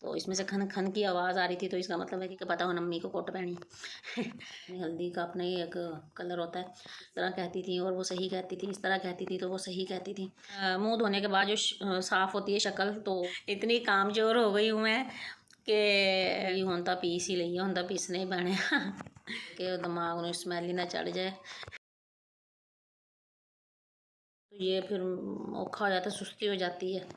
तो इसमें से खन खन की आवाज़ आ रही थी, तो इसका मतलब है कि पता हो अम्मी को कोट पहनी। हल्दी का अपना ही एक कलर होता है। इस तरह कहती थी और वो सही कहती थी, इस तरह कहती थी तो वो सही कहती थी। मुंह धोने के बाद जो साफ़ होती है शक्ल, तो इतनी कामचोर हो गई हूँ मैं कि हुण तां पीस ही लईए, हुण तां पीसने ही पैणे कि दिमाग में स्मैल ही ना चढ़ जाए। तो ये फिर औखा हो जाता है, सुस्ती हो जाती है।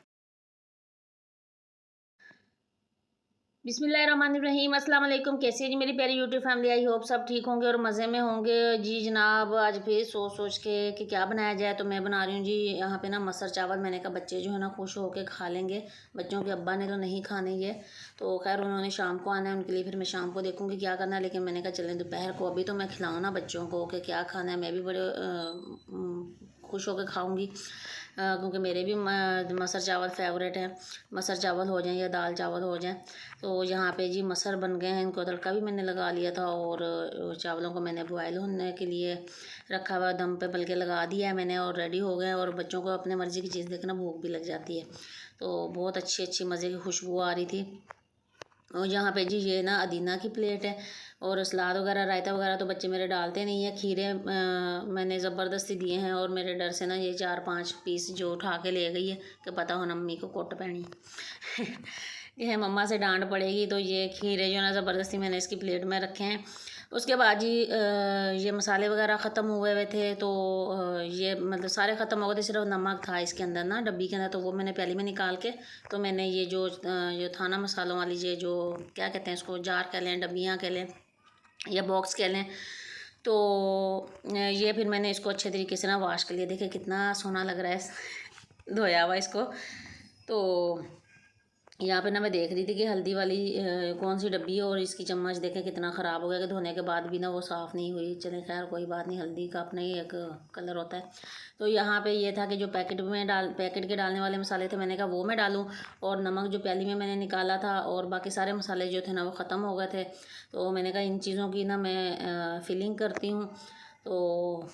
बिस्मिल्लाहिर्रहमानिर्रहीम, अस्सलाम वालेकुम। कैसी है जी मेरी प्यारी यूट्यूब फैमिली? आई होप सब ठीक होंगे और मज़े में होंगे जी। जनाब आज फिर सोच के कि क्या बनाया जाए, तो मैं बना रही हूँ जी यहाँ पे ना मसर चावल। मैंने कहा बच्चे जो है ना खुश होके खा लेंगे। बच्चों के अब्बा ने तो नहीं खाने ये, तो खैर उन्होंने शाम को आना है, उनके लिए फिर मैं शाम को देखूँगी क्या करना है। लेकिन मैंने कहा चलें दोपहर को, अभी तो मैं खिलाऊँ ना बच्चों को कि क्या खाना है। मैं भी बड़े खुश होकर खाऊँगी क्योंकि मेरे भी मसर चावल फेवरेट है। मसर चावल हो जाएं या दाल चावल हो जाएं। तो यहाँ पे जी मसर बन गए हैं, इनको तड़का भी मैंने लगा लिया था और चावलों को मैंने बॉयल होने के लिए रखा हुआ दम पे, बल्कि लगा दिया है मैंने और रेडी हो गए। और बच्चों को अपने मर्ज़ी की चीज़ देखना भूख भी लग जाती है, तो बहुत अच्छी मज़े की खुशबू आ रही थी। और यहाँ पे जी ये ना अदीना की प्लेट है और सलाद वगैरह रायता वगैरह तो बच्चे मेरे डालते नहीं है। खीरे मैंने ज़बरदस्ती दिए हैं और मेरे डर से ना ये 4-5 पीस जो उठा के ले गई है कि पता हो अम्मी को कोट पहनी ये मम्मा से डांट पड़ेगी। तो ये खीरे जो ना ज़बरदस्ती मैंने इसकी प्लेट में रखे हैं। उसके बाद जी ये मसाले वगैरह ख़त्म हुए हुए थे, तो ये मतलब सारे ख़त्म हो गए थे, सिर्फ नमक था इसके अंदर ना डब्बी के अंदर, तो वो मैंने प्याली में निकाल के, तो मैंने ये जो था ना मसालों वाली, ये जो क्या कहते हैं इसको, जार कह लें, डब्बियाँ कह लें या बॉक्स कह लें, तो ये फिर मैंने इसको अच्छे तरीके से ना वाश कर लिया। देखिए कितना सोना लग रहा है धोया हुआ इसको। तो यहाँ पे ना मैं देख रही थी कि हल्दी वाली कौन सी डब्बी है और इसकी चम्मच देखें कितना ख़राब हो गया कि धोने के बाद भी ना वो साफ़ नहीं हुई। चले खैर कोई बात नहीं, हल्दी का अपना ही एक कलर होता है। तो यहाँ पे ये था कि जो पैकेट के डालने वाले मसाले थे, मैंने कहा वो मैं डालूँ, और नमक जो प्याली में मैंने निकाला था और बाकी सारे मसाले जो थे ना वो ख़त्म हो गए थे। तो मैंने कहा इन चीज़ों की ना मैं फिलिंग करती हूँ। तो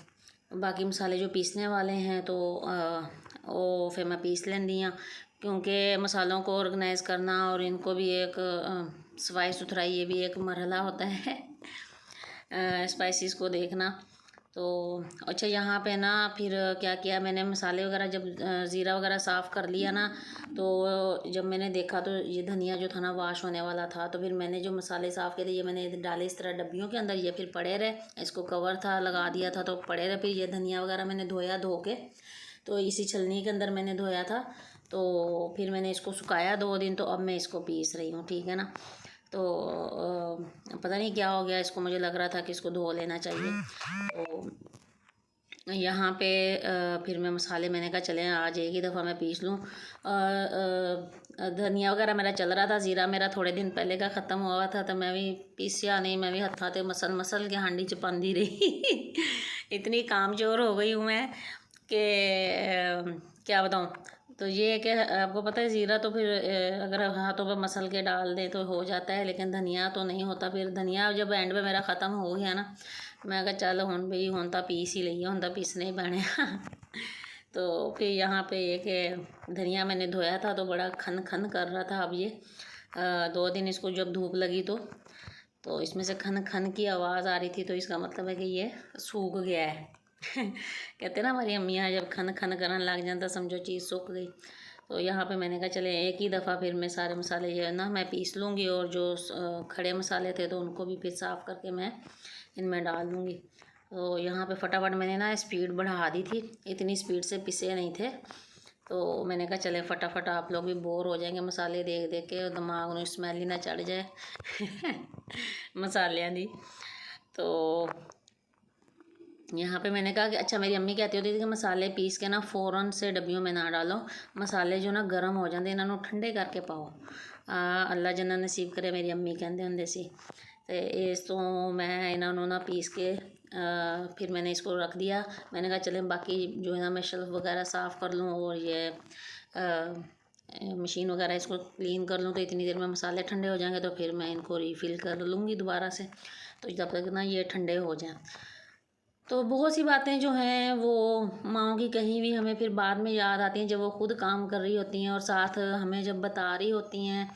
बाकी मसाले जो पीसने वाले हैं तो वो फिर मैं पीस लेंदी हाँ, क्योंकि मसालों को ऑर्गेनाइज़ करना और इनको भी एक सफाई सुथराई, ये भी एक मरहला होता है स्पाइसेस को देखना। तो अच्छा यहाँ पे ना फिर क्या किया मैंने, मसाले वगैरह जब ज़ीरा वगैरह साफ़ कर लिया ना, तो जब मैंने देखा तो ये धनिया जो था ना वाश होने वाला था, तो फिर मैंने जो मसाले साफ़ किए थे ये मैंने डाले इस तरह डब्बियों के अंदर। ये फिर पड़े रहे, इसको कवर था लगा दिया था तो पड़े रहे। फिर ये धनिया वगैरह मैंने धो के तो इसी छलनी के अंदर मैंने धोया था। तो फिर मैंने इसको सुखाया 2 दिन, तो अब मैं इसको पीस रही हूँ, ठीक है ना। तो पता नहीं क्या हो गया इसको, मुझे लग रहा था कि इसको धो लेना चाहिए। तो यहाँ पे फिर मैं मसाले, मैंने कहा चले आज एक ही दफ़ा मैं पीस लूँ। धनिया वगैरह मेरा चल रहा था, ज़ीरा मेरा थोड़े दिन पहले का ख़त्म हुआ था, तो मैं भी पीसिया नहीं, मैं भी हत्था मसल के हांडी च पांदी रही इतनी कामचोर हो गई हूँ मैं कि क्या बताऊँ। तो ये है कि आपको पता है ज़ीरा तो फिर अगर हाथों पर मसल के डाल दें तो हो जाता है, लेकिन धनिया तो नहीं होता। फिर धनिया जब एंड में मेरा ख़त्म हो गया ना, मैं कहा चल हुण बई हुण तां पीस ही लईए, हुण तां पीसने ही पैणे तो फिर यहाँ पे ये कि धनिया मैंने धोया था तो बड़ा खन खन कर रहा था। अब ये 2 दिन इसको जब धूप लगी तो इसमें से खन खन की आवाज़ आ रही थी, तो इसका मतलब है कि ये सूख गया है कहते हैं ना हमारी अम्मियाँ जब खन खन करने लग जाता समझो चीज़ सूख गई। तो यहाँ पे मैंने कहा चले एक ही दफ़ा फिर मैं सारे मसाले जो है ना मैं पीस लूँगी, और जो खड़े मसाले थे तो उनको भी फिर साफ़ करके मैं इनमें डाल दूँगी। तो यहाँ पे फटाफट मैंने ना स्पीड बढ़ा दी थी, इतनी स्पीड से पिसे नहीं थे। तो मैंने कहा चले फटाफट, आप लोग भी बोर हो जाएंगे मसाले देख देख के, दिमाग में स्मैल ही ना चढ़ जाए मसालियाँ दी। तो यहाँ पे मैंने कहा कि अच्छा, मेरी अम्मी कहती होती थी कि मसाले पीस के ना फ़ौरन से डब्बियों में ना डालो, मसाले जो ना गर्म हो जाते इन्हों ठंडे करके पाओ। अल्लाह जन्नत नसीब करे, मेरी अम्मी कहते होंगे सी। तो इस तो मैं इन्हों ना पीस के फिर मैंने इसको रख दिया। मैंने कहा चले बाकी जो है ना मैं शेल्फ वगैरह साफ़ कर लूँ और ये मशीन वगैरह इसको क्लीन कर लूँ, तो इतनी देर में मसाले ठंडे हो जाएंगे, तो फिर मैं इनको रीफ़िल कर लूँगी दोबारा से, तो जब तक ना ये ठंडे हो जाएं। तो बहुत सी बातें जो हैं वो माँओं की कहीं भी हमें फिर बाद में याद आती हैं, जब वो खुद काम कर रही होती हैं और साथ हमें जब बता रही होती हैं।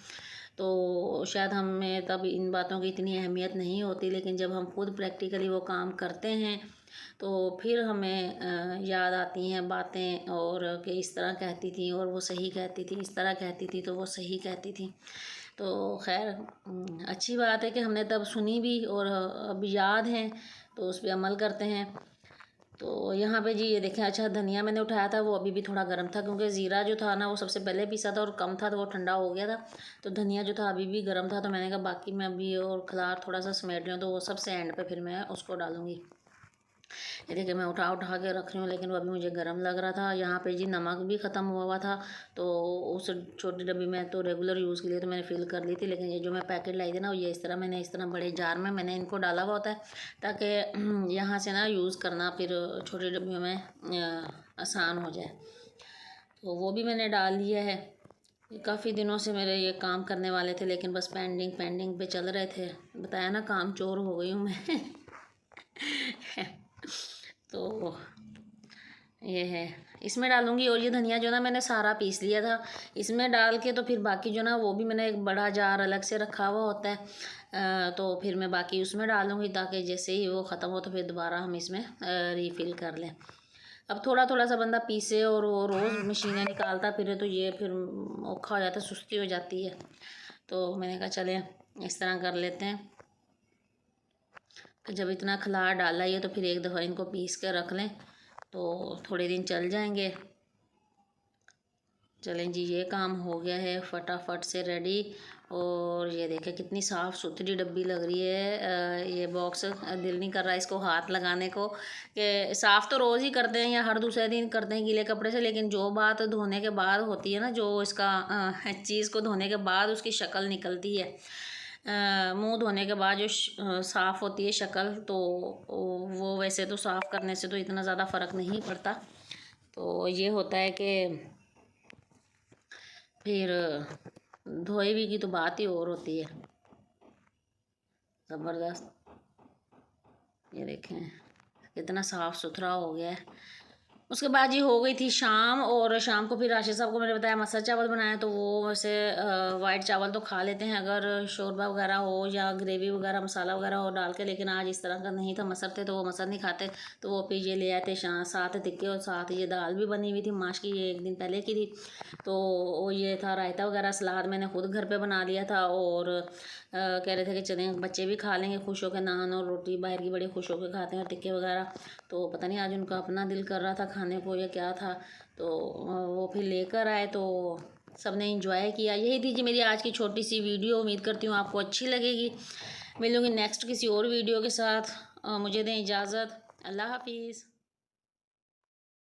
तो शायद हमें तब इन बातों की इतनी अहमियत नहीं होती, लेकिन जब हम खुद प्रैक्टिकली वो काम करते हैं तो फिर हमें याद आती हैं बातें, और कि इस तरह कहती थी और वो सही कहती थी, इस तरह कहती थी तो वो सही कहती थी। तो खैर अच्छी बात है कि हमने तब सुनी भी और अब याद हैं तो उस पर अमल करते हैं। तो यहाँ पे जी ये देखें, अच्छा धनिया मैंने उठाया था, वो अभी भी थोड़ा गर्म था क्योंकि ज़ीरा जो था ना वो सबसे पहले पीसा था और कम था तो वो ठंडा हो गया था। तो धनिया जो था अभी भी गर्म था, तो मैंने कहा बाकी मैं अभी और खलार थोड़ा सा समेट लूँ, तो वो सबसे एंड पे फिर मैं उसको डालूँगी। ये देखिए मैं उठा उठा के रख रही हूँ, लेकिन वो अभी मुझे गर्म लग रहा था। यहाँ पे जी नमक भी ख़त्म हुआ था, तो उस छोटी डब्बी में तो रेगुलर यूज़ के लिए तो मैंने फिल कर ली थी, लेकिन ये जो मैं पैकेट लाई थी ना ये इस तरह बड़े जार में मैंने इनको डाला हुआ होता है, ताकि यहाँ से ना यूज़ करना फिर छोटी डब्बियों में आसान हो जाए। तो वो भी मैंने डाल लिया है। काफ़ी दिनों से मेरे ये काम करने वाले थे, लेकिन बस पेंडिंग पे चल रहे थे। बताया ना काम चोर हो गई हूँ मैं। तो ये है, इसमें डालूँगी। और ये धनिया जो ना मैंने सारा पीस लिया था इसमें डाल के, तो फिर बाकी जो ना वो भी मैंने एक बड़ा जार अलग से रखा हुआ होता है, तो फिर मैं बाकी उसमें डालूँगी, ताकि जैसे ही वो ख़त्म हो तो फिर दोबारा हम इसमें रीफ़िल कर लें। अब थोड़ा थोड़ा सा बंदा पीसे और वो रोज़ मशीनें निकालता फिरे तो ये फिर औखा हो जाता है, सुस्ती हो जाती है। तो मैंने कहा चले इस तरह कर लेते हैं कि जब इतना खलार डाला ही है तो फिर एक दफ़ा इनको पीस कर रख लें तो थोड़े दिन चल जाएंगे। चलें जी, ये काम हो गया है फटाफट से रेडी। और ये देखें कितनी साफ़ सुथरी डब्बी लग रही है। ये बॉक्स दिल नहीं कर रहा इसको हाथ लगाने को, कि साफ़ तो रोज़ ही करते हैं या हर दूसरे दिन करते हैं गीले कपड़े से, लेकिन जो बात धोने के बाद होती है ना, जो इसका चीज़ को धोने के बाद उसकी शक्ल निकलती है, मुंह धोने के बाद जो साफ़ होती है शक्ल, तो वो वैसे तो साफ़ करने से तो इतना ज़्यादा फ़र्क नहीं पड़ता। तो ये होता है कि फिर धोए भी की तो बात ही और होती है। ज़बरदस्त, ये देखें कितना साफ़ सुथरा हो गया है। उसके बाद ये हो गई थी शाम, और शाम को फिर राशिद साहब को मैंने बताया मसर चावल बनाया, तो वो वैसे वाइट चावल तो खा लेते हैं अगर शोरबा वगैरह हो या ग्रेवी वगैरह मसाला वगैरह हो डाल के, लेकिन आज इस तरह का नहीं था, मसर थे तो वो मसर नहीं खाते। तो वो फिर ये ले आए थे साथ टिक्के, और साथ ये दाल भी बनी हुई थी माश की, ये एक दिन पहले की थी। तो वो ये था रायता वगैरह, सलाद मैंने खुद घर पर बना लिया था। और कह रहे थे कि चलें बच्चे भी खा लेंगे खुश होकर, नान और रोटी बाहर की बड़ी खुश होकर खाते हैं टिक्के वगैरह। तो पता नहीं आज उनका अपना दिल कर रहा था खाने को या क्या था, तो वो फिर लेकर आए, तो सब ने इंजॉय किया। यही थी जी मेरी आज की छोटी सी वीडियो, उम्मीद करती हूँ आपको अच्छी लगेगी। मिलूँगी नेक्स्ट किसी और वीडियो के साथ। मुझे दें इजाज़त, अल्लाह हाफिज़।